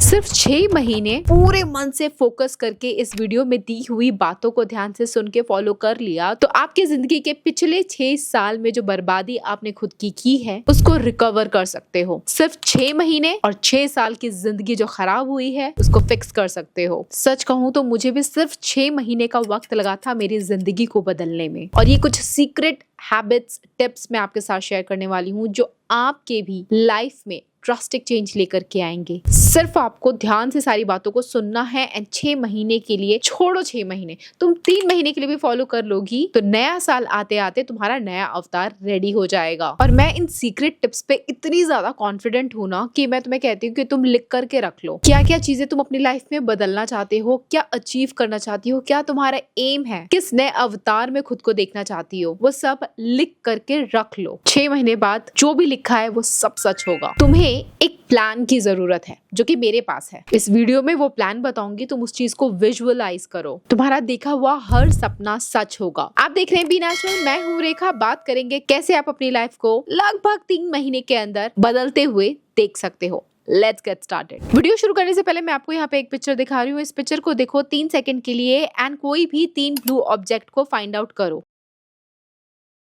सिर्फ 6 महीने पूरे मन से फोकस करके इस वीडियो में दी हुई बातों को ध्यान से सुन के फॉलो कर लिया तो आपकी जिंदगी के पिछले 6 साल में जो बर्बादी आपने खुद की है उसको रिकवर कर सकते हो। सिर्फ 6 महीने और 6 साल की जिंदगी जो खराब हुई है उसको फिक्स कर सकते हो। सच कहूँ तो मुझे भी सिर्फ 6 महीने का वक्त लगा था मेरी जिंदगी को बदलने में, और ये कुछ सीक्रेट हैबिट्स टिप्स मैं आपके साथ शेयर करने वाली हूँ जो आपके भी लाइफ में ड्रास्टिक चेंज लेकर के आएंगे। सिर्फ आपको ध्यान से सारी बातों को सुनना है एंड 6 महीने के लिए छोड़ो, 6 महीने तुम 3 महीने के लिए भी फॉलो कर लोगी तो नया साल आते आते तुम्हारा नया अवतार रेडी हो जाएगा। और मैं इन सीक्रेट टिप्स पे इतनी ज्यादा कॉन्फिडेंट हूँ ना कि मैं तुम्हें कहती हूँ कि तुम लिख करके रख लो क्या क्या चीजें तुम अपनी लाइफ में बदलना चाहते हो, क्या अचीव करना चाहती हो, क्या तुम्हारा एम है, किस नए अवतार में खुद को देखना चाहती हो, वो सब लिख करके रख लो। 6 महीने बाद जो भी लिखा है वो सब सच होगा। तुम्हें एक प्लान की जरूरत है जो कि मेरे पास है। इस वीडियो में वो प्लान बताऊंगी, तुम उस चीज को विजुअलाइज करो, तुम्हारा देखा हुआ हर सपना सच होगा। आप देख रहे हैं बी नेचुरल, मैं हूँ रेखा। बात करेंगे कैसे आप अपनी लाइफ को लगभग 3 महीने के अंदर बदलते हुए देख सकते हो। Let's get started. वीडियो शुरू करने से पहले मैं आपको यहाँ पे एक पिक्चर दिखा रही हूँ। इस पिक्चर को देखो 3 सेकंड के लिए एंड कोई भी 3 ब्लू ऑब्जेक्ट को फाइंड आउट करो।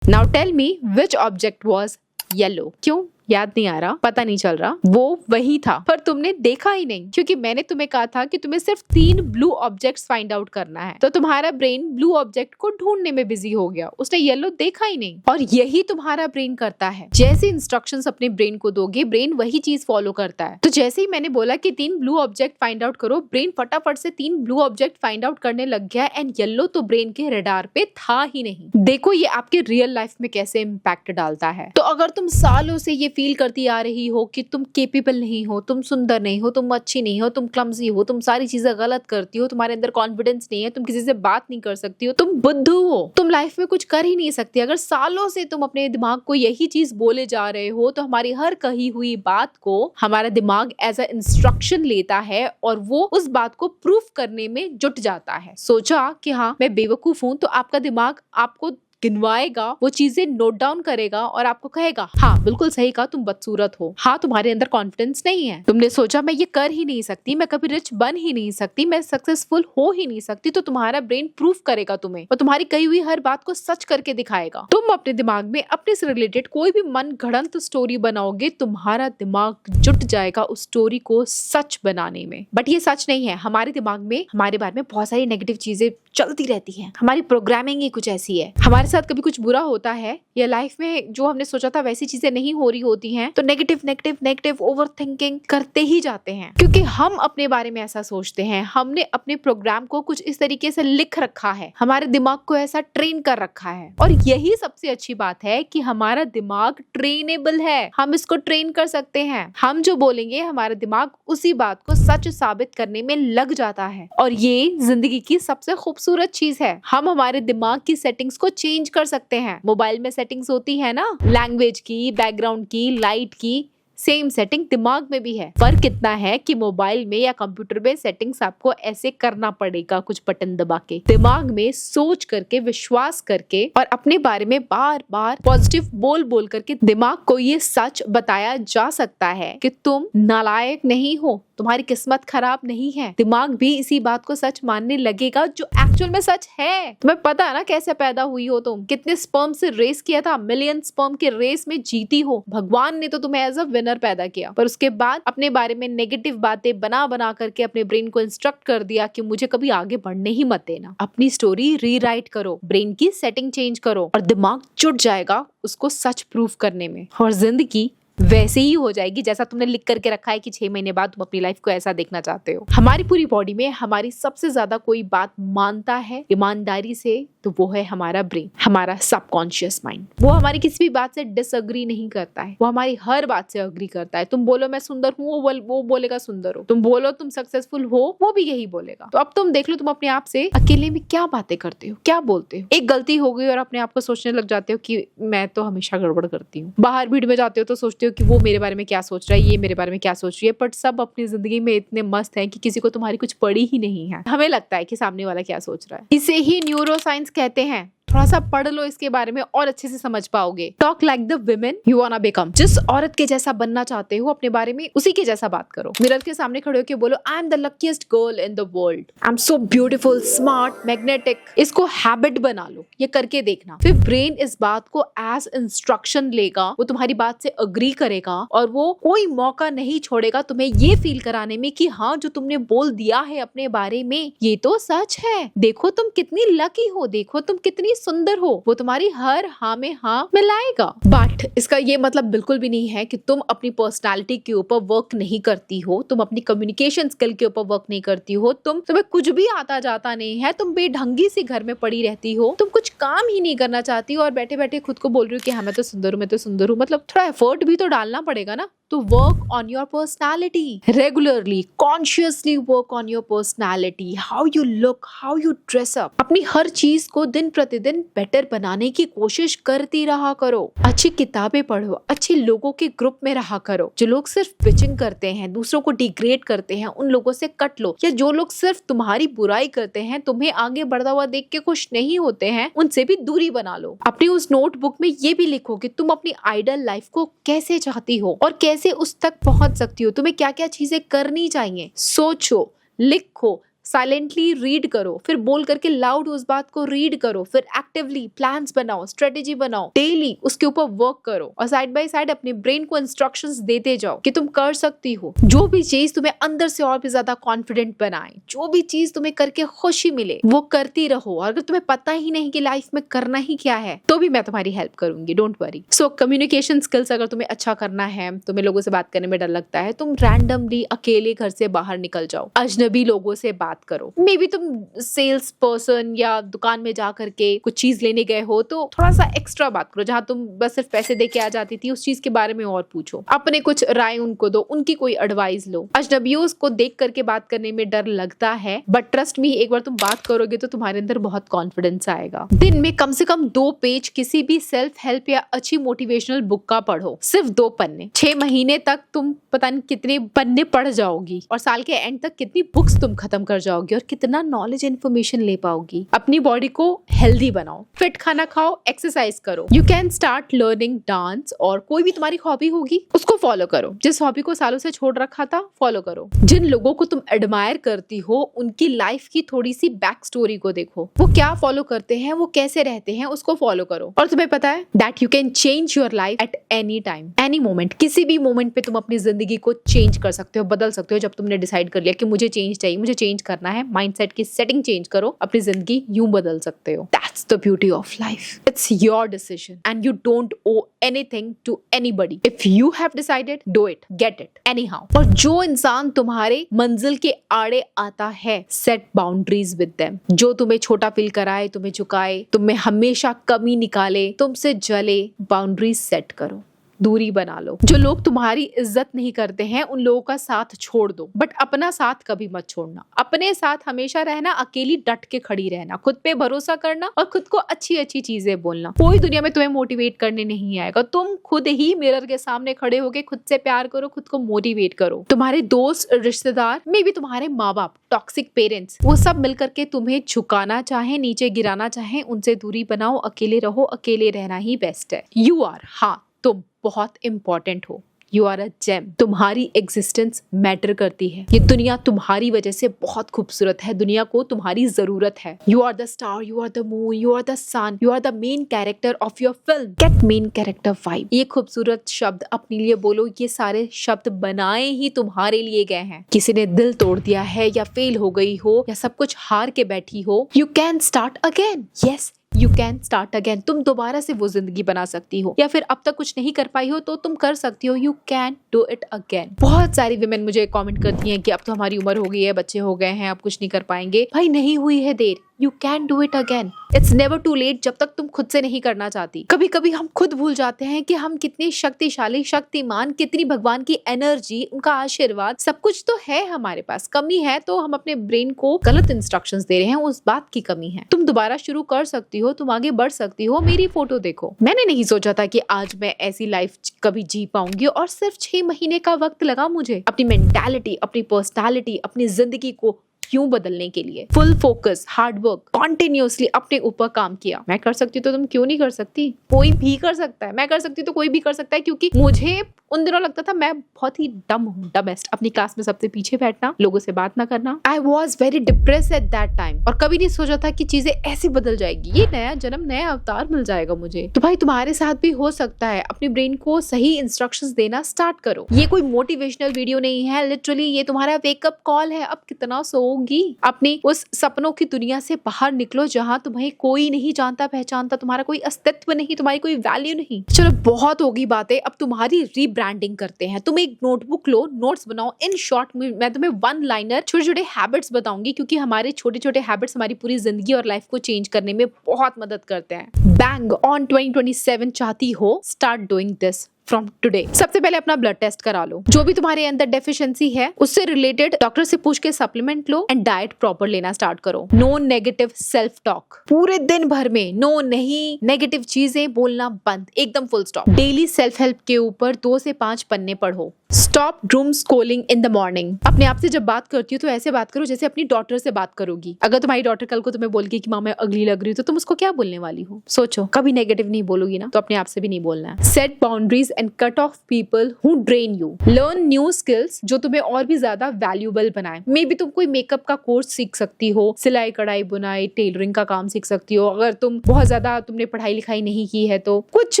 Now tell me which object was yellow. क्यों याद नहीं आ रहा, पता नहीं चल रहा, वो वही था पर तुमने देखा ही नहीं क्योंकि मैंने तुम्हें कहा था कि तुम्हें सिर्फ 3 ब्लू ऑब्जेक्ट्स फाइंड आउट करना है। तो तुम्हारा ब्रेन ब्लू ऑब्जेक्ट को ढूंढने में बिजी हो गया, उसने येलो देखा ही नहीं। और यही तुम्हारा ब्रेन करता है, जैसे इंस्ट्रक्शंस अपने ब्रेन को दोगे ब्रेन वही चीज फॉलो करता है। तो जैसे ही मैंने बोला कि 3 ब्लू ऑब्जेक्ट फाइंड आउट करो, ब्रेन फटाफट से 3 ब्लू ऑब्जेक्ट फाइंड आउट करने लग गया एंड येलो तो ब्रेन के रडार पे था ही नहीं। देखो ये आपके रियल लाइफ में कैसे इम्पैक्ट डालता है। तो अगर तुम सालों से ये फील करती आ रही हो कि तुम केपेबल नहीं हो, तुम सुंदर नहीं हो, तुम अच्छी नहीं हो, तुम क्लमजी हो, तुम सारी चीजें गलत करती हो, तुम्हारे अंदर कॉन्फिडेंस नहीं है, तुम किसी से बात नहीं कर सकती हो, तुम बुद्धू हो, तुम लाइफ में कुछ कर ही नहीं सकती, अगर सालों से तुम अपने दिमाग को यही चीज बोले जा रहे हो तो हमारी हर कही हुई बात को हमारा दिमाग एज अ इंस्ट्रक्शन लेता है और वो उस बात को प्रूफ करने में जुट जाता है। सोचा कि हाँ मैं बेवकूफ हूं तो आपका दिमाग आपको गिनवाएगा, वो चीजें नोट डाउन करेगा और आपको कहेगा हाँ बिल्कुल सही कहा, तुम बदसूरत हो, हाँ तुम्हारे अंदर कॉन्फिडेंस नहीं है, तुमने सोचा मैं ये कर ही नहीं सकती, मैं कभी रिच बन ही नहीं सकती, मैं सक्सेसफुल हो ही नहीं सकती। तो तुम्हारा ब्रेन प्रूफ करेगा तुम्हें और तुम्हारी कही हुई हर बात को सच करके दिखाएगा। तुम अपने दिमाग में अपने से रिलेटेड कोई भी मन गढ़ंत स्टोरी बनाओगे, तुम्हारा दिमाग जुट जाएगा उस स्टोरी को सच बनाने में। बट ये सच नहीं है, हमारे दिमाग में हमारे बारे में बहुत सारी नेगेटिव चीजें चलती रहती है, हमारी प्रोग्रामिंग ही कुछ ऐसी है। हमारे साथ कभी कुछ बुरा होता है या लाइफ में जो हमने सोचा था वैसी चीजें नहीं हो रही होती हैं तो negative negative negative over thinking करते ही जाते हैं क्योंकि हम अपने बारे में ऐसा सोचते हैं। हमने अपने प्रोग्राम को कुछ इस तरीके से लिख रखा है, हमारे दिमाग को ऐसा ट्रेन कर रखा है। और यही सबसे अच्छी बात है कि हमारा दिमाग ट्रेनेबल है, हम इसको ट्रेन कर सकते हैं। हम जो बोलेंगे हमारा दिमाग उसी बात को सच साबित करने में लग जाता है। और ये जिंदगी की सबसे खूबसूरत चीज है, हम हमारे दिमाग की सेटिंग्स को चेंज कर सकते हैं। मोबाइल में सेटिंग्स होती है ना, लैंग्वेज की, बैकग्राउंड की, लाइट की, सेम सेटिंग दिमाग में भी है। फर्क इतना है कि मोबाइल में या कंप्यूटर में सेटिंग्स आपको ऐसे करना पड़ेगा, कुछ बटन दबा के, दिमाग में सोच करके, विश्वास करके और अपने बारे में बार बार पॉजिटिव बोल बोल करके दिमाग को ये सच बताया जा सकता है कि तुम नालायक नहीं हो, तुम्हारी किस्मत खराब नहीं है। दिमाग भी इसी बात को सच मानने लगेगा जो एक्चुअल में सच है। तुम्हें पता है ना कैसे पैदा हुई हो तुम, कितने स्पर्म से रेस किया था, मिलियन स्पर्म के रेस में जीती हो। भगवान ने तो तुम्हें एज अ विनर पैदा किया, पर उसके बाद अपने बारे में नेगेटिव बातें बना बना करके अपने ब्रेन को इंस्ट्रक्ट कर दिया कि मुझे कभी आगे बढ़ने ही मत देना। अपनी स्टोरी रीराइट करो, ब्रेन की सेटिंग चेंज करो और दिमाग जुट जाएगा उसको सच प्रूफ करने में और जिंदगी वैसे ही हो जाएगी जैसा तुमने लिख करके रखा है कि 6 महीने बाद तुम अपनी लाइफ को ऐसा देखना चाहते हो। हमारी पूरी बॉडी में हमारी सबसे ज्यादा कोई बात मानता है ईमानदारी से तो वो है हमारा ब्रेन, हमारा सबकॉन्शियस माइंड। वो हमारी किसी भी बात से डिसएग्री नहीं करता है, वो हमारी हर बात से अग्री करता है। तुम बोलो मैं सुंदर हूँ, वो बोलेगा सुंदर हो, तुम बोलो तुम सक्सेसफुल हो, वो भी यही बोलेगा। तो अब तुम देख लो तुम अपने आप से अकेले में क्या बातें करते हो, क्या बोलते हो। एक गलती हो गई और अपने आप को सोचने लग जाते हो कि मैं तो हमेशा गड़बड़ करती हूँ। बाहर भीड़ में जाते हो तो सोचते हो कि वो मेरे बारे में क्या सोच रहा है, ये मेरे बारे में क्या सोच रही है। बट सब अपनी जिंदगी में इतने मस्त हैं कि किसी को तुम्हारी कुछ पड़ी ही नहीं है। हमें लगता है कि सामने वाला क्या सोच रहा है। इसे ही न्यूरो साइंस कहते हैं। थोड़ा सा पढ़ लो इसके बारे में और अच्छे से समझ पाओगे। Talk like the women you वांना become. जिस औरत के जैसा बनना चाहते हो अपने बारे में उसी के जैसा बात करो। मिरर के सामने खड़े होकर बोलो I am the luckiest girl in the world, I am so beautiful, smart, magnetic. इसको हैबिट बना लो, ये करके देखना। फिर ब्रेन इस बात को एज इंस्ट्रक्शन लेगा, वो तुम्हारी बात से अग्री करेगा और वो कोई मौका नहीं छोड़ेगा तुम्हें ये फील कराने में कि हाँ जो तुमने बोल दिया है अपने बारे में ये तो सच है। देखो तुम कितनी लकी हो, देखो तुम कितनी सुंदर हो। वो तुम्हारी हर हाँ में हाँ मिलाएगा। बट इसका ये मतलब बिल्कुल भी नहीं है कि तुम अपनी पर्सनालिटी के ऊपर वर्क नहीं करती हो, तुम अपनी कम्युनिकेशन स्किल के ऊपर वर्क नहीं करती हो, तुम्हें कुछ भी आता जाता नहीं है, तुम बेढंगी सी घर में पड़ी रहती हो, तुम कुछ काम ही नहीं करना चाहती हो और बैठे बैठे खुद को बोल रही हो कि हाँ मैं तो सुंदर हूँ, मैं तो सुंदर हूँ। मतलब थोड़ा एफर्ट भी तो डालना पड़ेगा ना। तो work on your personality regularly, consciously work on your personality, how you look, how you dress up. अपनी हर चीज को दिन प्रतिदिन बेटर बनाने की कोशिश करती रहा करो। अच्छी किताबें पढ़ो, अच्छे लोगों के ग्रुप में रहा करो। जो लोग सिर्फ पिचिंग करते हैं, दूसरों को डिग्रेड करते हैं, उन लोगों से कट लो। या जो लोग सिर्फ तुम्हारी बुराई करते हैं, तुम्हें आगे बढ़ता हुआ देख के खुश नहीं होते हैं, उनसे भी दूरी बना लो। अपनी उस नोटबुक में ये भी लिखो कि तुम अपनी आइडल लाइफ को कैसे चाहती हो और कैसे उस तक पहुंच सकती हो, तुम्हें क्या क्या चीजें करनी चाहिए। सोचो, लिखो, साइलेंटली रीड करो, फिर बोल करके लाउड उस बात को रीड करो, फिर एक्टिवली प्लान्स बनाओ, स्ट्रेटेजी बनाओ, डेली उसके ऊपर वर्क करो और साइड बाय साइड अपने ब्रेन को इंस्ट्रक्शंस देते जाओ कि तुम कर सकती हो। जो भी चीज तुम्हें अंदर से और भी ज्यादा कॉन्फिडेंट बनाए, जो भी चीज तुम्हें करके खुशी मिले वो करती रहो। और अगर तुम्हें पता ही नहीं कि लाइफ में करना ही क्या है तो भी मैं तुम्हारी हेल्प करूंगी, don't worry. So communication skills अगर तुम्हें अच्छा करना है, तुम्हें लोगों से बात करने में डर लगता है, तुम रैंडमली अकेले घर से बाहर निकल जाओ, अजनबी लोगों से बात करो। मे बी तुम सेल्स पर्सन या दुकान में जा करके कुछ चीज लेने गए हो तो थोड़ा सा एक्स्ट्रा बात करो। जहां तुम बस सिर्फ पैसे दे के आ जाती थी उस चीज के बारे में और पूछो, अपने कुछ राय उनको दो, उनकी कोई एडवाइस लो। अजनबियों को देख करके बात करने में डर लगता है, बट ट्रस्ट मी एक बार तुम बात करोगे तो तुम्हारे अंदर बहुत कॉन्फिडेंस आएगा। दिन में कम से कम 2 पेज किसी भी सेल्फ हेल्प या अच्छी मोटिवेशनल बुक का पढ़ो, सिर्फ 2 पन्ने। 6 महीने तक तुम पता नहीं कितने पन्ने पढ़ जाओगी और साल के एंड तक कितनी बुक्स तुम खत्म कर जाओगी और कितना नॉलेज इन्फॉर्मेशन ले पाओगी। अपनी बॉडी को हेल्दी बनाओ, फिट खाना खाओ, एक्सरसाइज करो। You can start learning dance और कोई भी तुम्हारी हॉबी होगी उसको फॉलो करो। जिस हॉबी को सालों से छोड़ रखा था फॉलो करो। जिन लोगों को तुम एडमायर करती हो उनकी लाइफ की थोड़ी सी बैक स्टोरी को देखो, वो क्या फॉलो करते हैं, वो कैसे रहते हैं, उसको फॉलो करो। और तुम्हें पता है that you can change your life at any time, any moment. किसी भी मोमेंट पे तुम अपनी जिंदगी को चेंज कर सकते हो, बदल सकते हो। जब तुमने डिसाइड कर लिया कि मुझे चेंज चाहिए, मुझे चेंज करना है, माइंडसेट की सेटिंग चेंज करो, अपनी जिंदगी यूं बदल सकते हो। That's the beauty of life. It's your decision and you don't owe anything to anybody. If you have decided, do it, get it anyhow. और जो इंसान तुम्हारे मंजिल के आड़े आता है, सेट बाउंड्रीज विद देम। जो तुम्हें छोटा फील कराए, तुम्हें झुकाए, तुम्हें हमेशा कमी निकाले, तुमसे जले, बाउंड्रीज सेट करो, दूरी बना लो। जो लोग तुम्हारी इज्जत नहीं करते हैं उन लोगों का साथ छोड़ दो, बट अपना साथ कभी मत छोड़ना। अपने साथ हमेशा रहना, अकेली डट के खड़ी रहना, खुद पे भरोसा करना और खुद को अच्छी अच्छी चीजें बोलना। कोई दुनिया में तुम्हें मोटिवेट करने नहीं आएगा, तुम खुद ही मिरर के सामने खड़े होके खुद से प्यार करो, खुद को मोटिवेट करो। तुम्हारे दोस्त, रिश्तेदार, मे बी तुम्हारे माँ बाप, टॉक्सिक पेरेंट्स, वो सब मिलकर के तुम्हें झुकाना चाहे, नीचे गिराना चाहे, उनसे दूरी बनाओ, अकेले रहो। अकेले रहना ही बेस्ट है। यू आर, हाँ तुम बहुत इंपॉर्टेंट हो। You are a gem. तुम्हारी एग्जिस्टेंस मैटर करती है। ये दुनिया तुम्हारी वजह से बहुत खूबसूरत है, दुनिया को तुम्हारी जरूरत है। You are the star, you are the moon, you are the sun, you are the main character of your film. Get main character vibe. ये खूबसूरत शब्द अपने लिए बोलो। ये सारे शब्द बनाए ही तुम्हारे लिए गए हैं। किसी ने दिल तोड़ दिया है या फेल हो गई हो या सब कुछ हार के बैठी हो, you can start again. Yes, you can start again. तुम दोबारा से वो जिंदगी बना सकती हो, या फिर अब तक कुछ नहीं कर पाई हो तो तुम कर सकती हो। You can do it again. बहुत सारी विमेन मुझे कमेंट करती हैं कि अब तो हमारी उम्र हो गई है, बच्चे हो गए हैं, अब कुछ नहीं कर पाएंगे। भाई नहीं हुई है देर, you can do it again. It's never too late जब तक तुम खुद से नहीं करना चाहती। कभी कभी हम खुद भूल जाते हैं कि हम कितने शक्तिशाली, शक्तिमान, कितनी भगवान की एनर्जी, उनका आशीर्वाद, सब कुछ तो है हमारे पास। कमी है तो हम अपने ब्रेन को गलत इंस्ट्रक्शंस दे रहे हैं, उस बात की कमी है। तुम दोबारा शुरू कर सकती हो, तुम आगे बढ़ सकती हो। मेरी फोटो देखो, मैंने नहीं सोचा था कि आज मैं ऐसी लाइफ कभी जी पाऊंगी और सिर्फ 6 महीने का वक्त लगा मुझे अपनी मेंटालिटी, अपनी पर्सनालिटी, अपनी जिंदगी को क्यों बदलने के लिए full focus, hard work, continuously अपने ऊपर काम किया। मैं कर सकती हूँ तो तुम क्यों नहीं कर सकती? कोई भी कर सकता है। मैं कर सकती हूँ तो कोई भी कर सकता है, क्योंकि मुझे उन दिनों लगता था मैं बहुत ही डम हूँ, डमेस्ट, अपनी क्लास में सबसे पीछे बैठना, लोगों से बात ना करना। I was very depress at that time, और कभी नहीं सोचा था कि चीजें ऐसी बदल जाएगी, ये नया जन्म, नया अवतार मिल जाएगा मुझे। तो भाई तुम्हारे साथ भी हो सकता है। अपने ब्रेन को सही इंस्ट्रक्शंस देना स्टार्ट करो। ये कोई मोटिवेशनल वीडियो नहीं है, लिटरली ये तुम्हारा वेकअप कॉल है। अब कितना सोओगी? अपनी उस सपनों की दुनिया से बाहर निकलो जहां तुम्हें कोई नहीं जानता पहचानता, तुम्हारा कोई अस्तित्व नहीं, तुम्हारी कोई वैल्यू नहीं। चलो बहुत होगी बातें, अब तुम्हारी रीब्रांडिंग करते हैं। तुम एक नोटबुक लो, नोट्स बनाओ। इन शॉर्ट मैं तुम्हें वन लाइनर छोटे छोटे हैबिट्स बताऊंगी, क्योंकि हमारे छोटे छोटे हैबिट्स हमारी पूरी जिंदगी और लाइफ को चेंज करने में बहुत मदद करते हैं। बैंग ऑन 2027 चाहती हो? Start doing this from today. सबसे पहले अपना ब्लड टेस्ट करा लो। जो भी तुम्हारे अंदर डेफिशिएंसी है उससे रिलेटेड डॉक्टर से पूछ के सप्लीमेंट लो, एंड डाइट प्रॉपर लेना स्टार्ट करो। No negative self talk. पूरे दिन भर में नो नहीं, नेगेटिव चीजें बोलना बंद, एकदम full stop. Daily self help के ऊपर 2 से 5 पन्ने पढ़ो। Stop doom scrolling in the morning. अपने आप से जब बात करती हो तो ऐसे बात करो जैसे अपनी डॉटर से बात करोगी। अगर तुम्हारी डॉटर कल को तुम्हें बोलेगी कि माँ मैं अगली लग रही हूँ, तो तुम उसको क्या बोलने वाली हो? सोचो। कभी नेगेटिव नहीं बोलोगी ना, तो अपने आप से भी नहीं बोलना है। Set boundaries and cut off people who drain you. Learn new skills जो तुम्हें और भी ज्यादा वैल्यूएबल बनाए। मे बी तुम कोई मेकअप का कोर्स सीख सकती हो, सिलाई कढ़ाई बुनाई टेलरिंग का काम सीख सकती हो। अगर तुम बहुत ज्यादा तुमने पढ़ाई लिखाई नहीं की है तो कुछ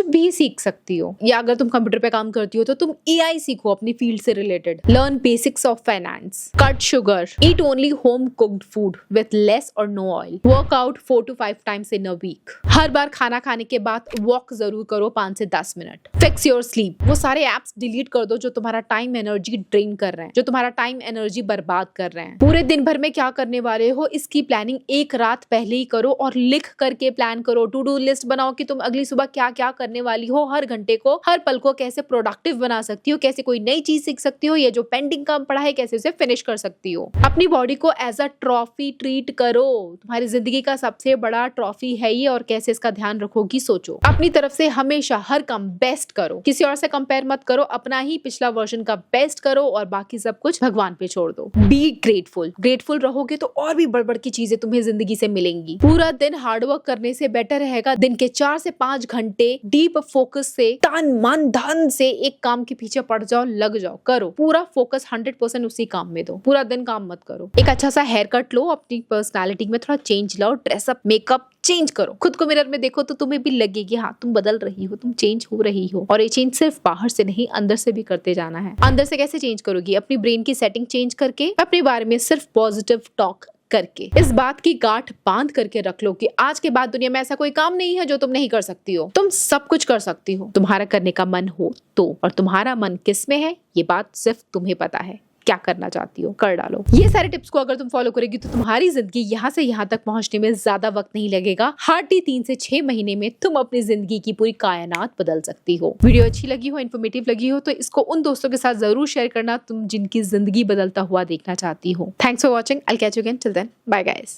भी सीख सकती हो। या अगर तुम कंप्यूटर पे काम करती हो तो तुम AI सीखो अपनी फील्ड से related. Learn basics of finance. Cut sugar. Eat only home cooked food with less और no oil. Work out 4 to 5 times in a week. हर बार खाना खाने के बाद वॉक जरूर करो 5 से 10 मिनट। Fix your sleep. वो सारे एप्स डिलीट कर दो जो तुम्हारा टाइम एनर्जी ड्रेन कर रहे हैं, जो तुम्हारा टाइम एनर्जी बर्बाद कर रहे हैं। पूरे दिन भर में क्या करने वाले हो इसकी प्लानिंग एक रात पहले ही करो, और लिख करके प्लान करो। टू डू लिस्ट बनाओ कि तुम अगली सुबह क्या क्या करने वाली हो। हर घंटे को, हर पल को कैसे प्रोडक्टिव बना सकती हो, कैसे कोई नई चीज सीख सकती हो, ये जो पेंडिंग काम पड़ा है कैसे उसे फिनिश कर सकती हो। अपनी बॉडी को एज अ ट्रॉफी ट्रीट करो। तुम्हारी जिंदगी का सबसे बड़ा ट्रॉफी है ये, और कैसे इसका ध्यान रखोगी सोचो। अपनी तरफ से हमेशा हर काम बेस्ट करो, किसी और से कंपेयर मत करो, अपना ही पिछला वर्जन का बेस्ट करो, और बाकी सब कुछ भगवान पे छोड़ दो। Be grateful. ग्रेटफुल रहोगे तो और भी बड़ की चीजें तुम्हें जिंदगी से मिलेंगी। पूरा दिन हार्डवर्क करने से बेटर रहेगा दिन के 4 से 5 घंटे डीप फोकस से, तन मन धन से एक काम के पीछे पड़ जाओ, लग जाओ, करो। पूरा फोकस 100% उसी काम में दो। पूरा दिन काम मत करो। एक अच्छा सा हेयर कट लो, अपनी पर्सनालिटी में थोड़ा चेंज लाओ, ड्रेसअप मेकअप चेंज करो। खुद को मिरर में देखो तो तुम्हें भी लगेगी हाँ तुम बदल रही हो, तुम चेंज हो रही हो। और ये चेंज सिर्फ बाहर से नहीं, अंदर से भी करते जाना है। अंदर से कैसे चेंज करोगी? अपनी ब्रेन की सेटिंग चेंज करके, अपने बारे में सिर्फ पॉजिटिव टॉक करके। इस बात की गांठ बांध करके रख लो कि आज के बाद दुनिया में ऐसा कोई काम नहीं है जो तुम नहीं कर सकती हो। तुम सब कुछ कर सकती हो, तुम्हारा करने का मन हो तो। और तुम्हारा मन किस में है ये बात सिर्फ तुम्हें पता है। क्या करना चाहती हो कर डालो। ये सारे टिप्स को अगर तुम फॉलो करेगी तो तुम्हारी जिंदगी यहाँ से यहाँ तक पहुंचने में ज्यादा वक्त नहीं लगेगा। हार्डली 3 से 6 महीने में तुम अपनी जिंदगी की पूरी कायनात बदल सकती हो। वीडियो अच्छी लगी हो, इन्फॉर्मेटिव लगी हो तो इसको उन दोस्तों के साथ जरूर शेयर करना तुम जिनकी जिंदगी बदलता हुआ देखना चाहती हो। Thanks for watching. I catch you again. Till then bye guys.